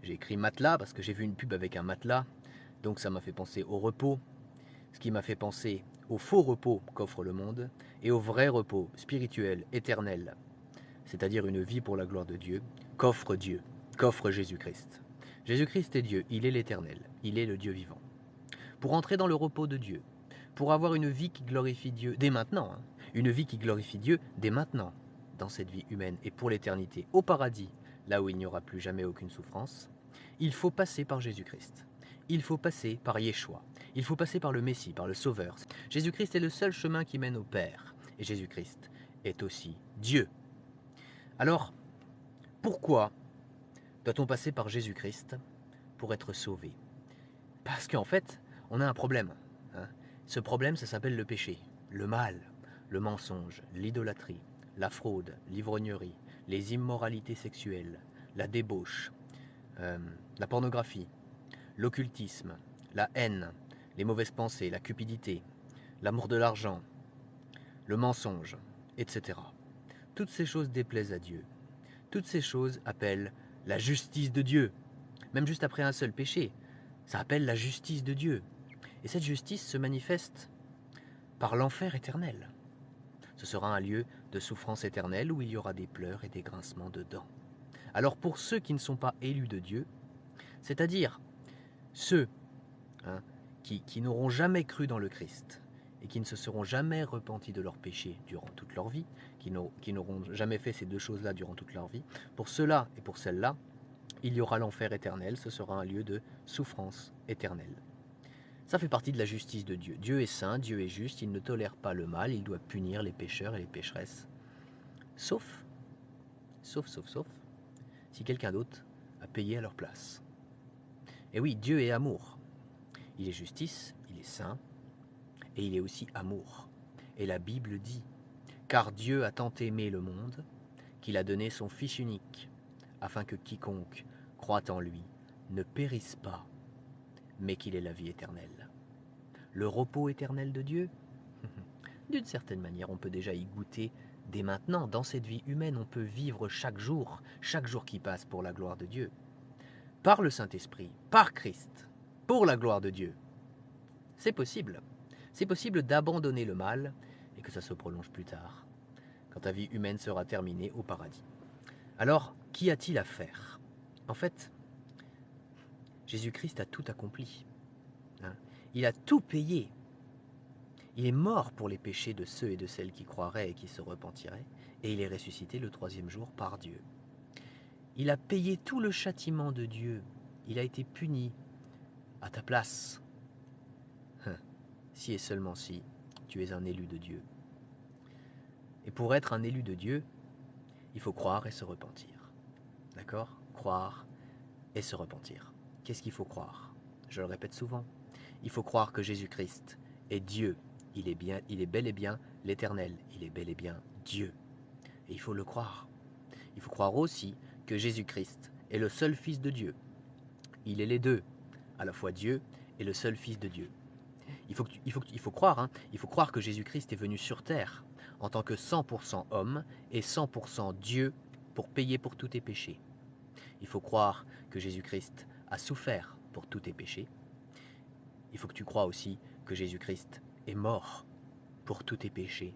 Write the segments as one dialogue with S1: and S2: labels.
S1: J'ai écrit matelas parce que j'ai vu une pub avec un matelas, donc ça m'a fait penser au repos, ce qui m'a fait penser au faux repos qu'offre le monde et au vrai repos spirituel, éternel, c'est-à-dire une vie pour la gloire de Dieu, qu'offre Dieu, qu'offre Jésus-Christ. Jésus-Christ est Dieu, il est l'éternel, il est le Dieu vivant. Pour entrer dans le repos de Dieu, pour avoir une vie qui glorifie Dieu dès maintenant, hein, une vie qui glorifie Dieu dès maintenant, dans cette vie humaine et pour l'éternité, au paradis, là où il n'y aura plus jamais aucune souffrance, il faut passer par Jésus-Christ. Il faut passer par Yeshua. Il faut passer par le Messie, par le Sauveur. Jésus-Christ est le seul chemin qui mène au Père. Et Jésus-Christ est aussi Dieu. Alors, pourquoi doit-on passer par Jésus-Christ pour être sauvé? Parce qu'en fait, on a un problème. Hein. Ce problème, ça s'appelle le péché, le mal, le mensonge, l'idolâtrie, la fraude, l'ivrognerie, les immoralités sexuelles, la débauche, la pornographie, l'occultisme, la haine, les mauvaises pensées, la cupidité, l'amour de l'argent, le mensonge, etc. Toutes ces choses déplaisent à Dieu. Toutes ces choses appellent la justice de Dieu. Même juste après un seul péché, ça appelle la justice de Dieu. Et cette justice se manifeste par l'enfer éternel. Ce sera un lieu de souffrance éternelle où il y aura des pleurs et des grincements de dents. Alors pour ceux qui ne sont pas élus de Dieu, c'est-à-dire ceux hein, qui n'auront jamais cru dans le Christ et qui ne se seront jamais repentis de leurs péchés durant toute leur vie, qui n'auront jamais fait ces deux choses-là durant toute leur vie, pour ceux-là et pour celles-là, il y aura l'enfer éternel, ce sera un lieu de souffrance éternelle. Ça fait partie de la justice de Dieu. Dieu est saint, Dieu est juste, il ne tolère pas le mal, il doit punir les pécheurs et les pécheresses. Sauf, sauf, si quelqu'un d'autre a payé à leur place. Et oui, Dieu est amour. Il est justice, il est saint, et il est aussi amour. Et la Bible dit, car Dieu a tant aimé le monde, qu'il a donné son Fils unique, afin que quiconque croit en lui ne périsse pas, mais qu'il ait la vie éternelle. Le repos éternel de Dieu, d'une certaine manière, on peut déjà y goûter dès maintenant. Dans cette vie humaine, on peut vivre chaque jour qui passe pour la gloire de Dieu. Par le Saint-Esprit, par Christ, pour la gloire de Dieu. C'est possible. C'est possible d'abandonner le mal et que ça se prolonge plus tard, quand ta vie humaine sera terminée au paradis. Alors, qu'y a-t-il à faire? En fait, Jésus-Christ a tout accompli. Hein. Il a tout payé. Il est mort pour les péchés de ceux et de celles qui croiraient et qui se repentiraient, et il est ressuscité le troisième jour par Dieu. Il a payé tout le châtiment de Dieu. Il a été puni à ta place. Si et seulement si tu es un élu de Dieu. Et pour être un élu de Dieu, il faut croire et se repentir. D'accord? Croire et se repentir. Qu'est-ce qu'il faut croire? Je le répète souvent. Il faut croire que Jésus-Christ est Dieu. Il est bel et bien l'Éternel. Il est bel et bien Dieu. Et il faut le croire. Il faut croire aussi que Jésus-Christ est le seul Fils de Dieu. Il est les deux, à la fois Dieu et le seul Fils de Dieu. Il faut croire que Jésus-Christ est venu sur terre en tant que 100% homme et 100% Dieu pour payer pour tous tes péchés. Il faut croire que Jésus-Christ a souffert pour tous tes péchés. Il faut que tu crois aussi que Jésus-Christ est mort pour tous tes péchés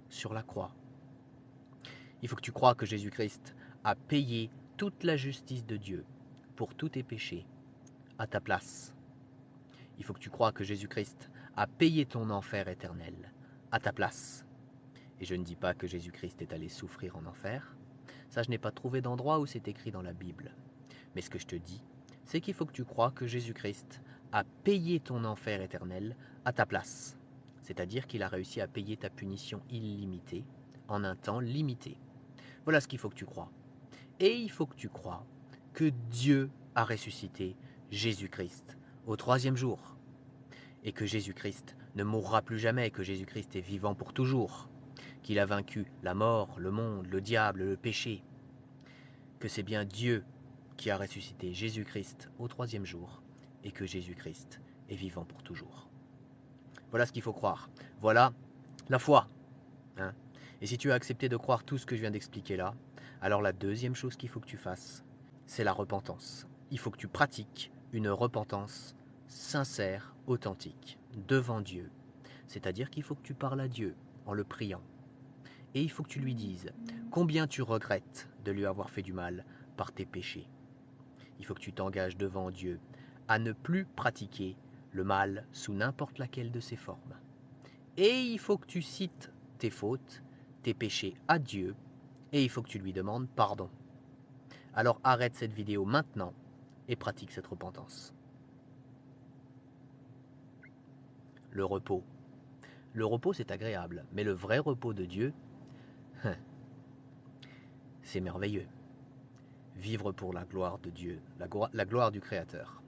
S1: sur la croix. Il faut que tu crois que Jésus-Christ a payé toute la justice de Dieu pour tous tes péchés à ta place. Il faut que tu crois que Jésus-Christ a payé ton enfer éternel à ta place. Et je ne dis pas que Jésus-Christ est allé souffrir en enfer. Ça, je n'ai pas trouvé d'endroit où c'est écrit dans la Bible. Mais ce que je te dis, c'est qu'il faut que tu crois que Jésus-Christ a payé ton enfer éternel à ta place. C'est-à-dire qu'il a réussi à payer ta punition illimitée en un temps limité. Voilà ce qu'il faut que tu crois. Et il faut que tu crois que Dieu a ressuscité Jésus-Christ au troisième jour. Et que Jésus-Christ ne mourra plus jamais, que Jésus-Christ est vivant pour toujours. Qu'il a vaincu la mort, le monde, le diable, le péché. Que c'est bien Dieu qui a ressuscité Jésus-Christ au troisième jour et que Jésus-Christ est vivant pour toujours. Voilà ce qu'il faut croire. Voilà la foi. Hein. Et si tu as accepté de croire tout ce que je viens d'expliquer là, alors la deuxième chose qu'il faut que tu fasses, c'est la repentance. il faut que tu pratiques une repentance sincère, authentique, devant Dieu. C'est-à-dire qu'il faut que tu parles à Dieu en le priant. Et il faut que tu lui dises combien tu regrettes de lui avoir fait du mal par tes péchés. Il faut que tu t'engages devant Dieu à ne plus pratiquer le mal sous n'importe laquelle de ses formes. Et il faut que tu cites tes fautes, tes péchés à Dieu, et il faut que tu lui demandes pardon. Alors arrête cette vidéo maintenant et pratique cette repentance. Le repos. Le repos, c'est agréable, mais le vrai repos de Dieu, c'est merveilleux. Vivre pour la gloire de Dieu, la gloire du Créateur.